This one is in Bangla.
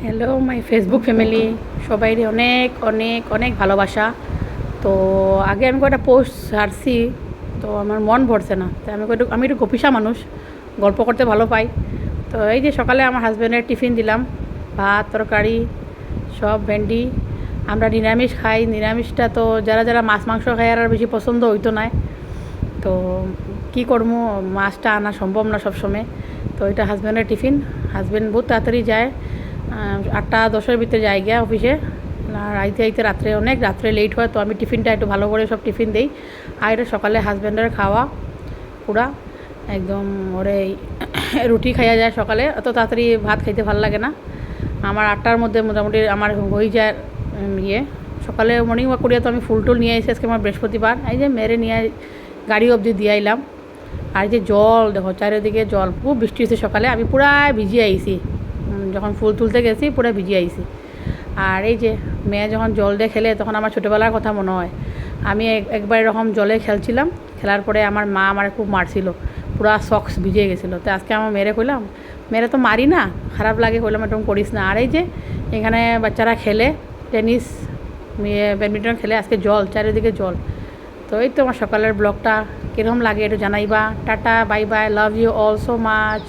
হ্যালো মাই ফেসবুক ফ্যামিলি, সবাইরই অনেক অনেক অনেক ভালোবাসা। তো আগে আমি কয়েকটা পোস্ট ছাড়ছি, তো আমার মন ভরছে না, তাই আমি একটু গপিসা মানুষ, গল্প করতে ভালো পাই। তো এই যে সকালে আমার হাজব্যান্ডের টিফিন দিলাম, ভাত তরকারি সব ভেন্ডি। আমরা নিরামিষ খাই, নিরামিষটা তো যারা যারা মাছ মাংস খায় আর বেশি পছন্দ হইতো না। তো কি করবো, মাছটা আনা সম্ভব না সবসময়। তো এটা হাজব্যান্ডের টিফিন। হাজব্যান্ড বহুত তাড়াতাড়ি যায়, 8টা-10-এর ভিতরে যায় গিয়া অফিসে। আর আইতে আইতে রাত্রে লেট হয়, তো আমি টিফিনটা একটু ভালো করে সব টিফিন দিই। আর এটা সকালে হাজব্যান্ডের খাওয়া পুরা একদম। ওরে রুটি খাইয়া যায় সকালে, অত তাড়াতাড়ি ভাত খাইতে ভালো লাগে না। আমার 8টার মধ্যে মোটামুটি আমার হয়ে যায় ইয়ে। সকালে মর্নিং ওয়াক করিয়া তো আমি ফুল টুল নিয়ে এসে, আজকে আমার বৃহস্পতিবার, এই যে মেরে নিয়ে গাড়ি অবধি দিয়ে আইলাম। আর যে জল দেখো, চারিদিকে জল, খুব বৃষ্টি হয়েছে সকালে, আমি পুরা ভিজিয়ে আইছি। যখন ফুল তুলতে গেছি পুরো ভিজিয়ে আইছি। আর এই যে মেয়ে যখন জল দিয়ে খেলে, তখন আমার ছোটোবেলার কথা মনে হয়। আমি একবার এরকম জলে খেলছিলাম, খেলার পরে আমার মা আমার খুব মারছিল, পুরা সক্স ভিজে গেছিলো। তো আজকে আমার মেয়েরে কইলাম, মেয়েরা তো মারি না, খারাপ লাগে, কইলাম এরকম করিস না। আর এই যে এখানে বাচ্চারা খেলে টেনিস, ব্যাডমিন্টন খেলে, আজকে জল, চারিদিকে জল। তো এই তো আমার সকালের ব্লগটা কীরকম লাগে একটু জানাইবা। Tata, bye bye, love you all so much.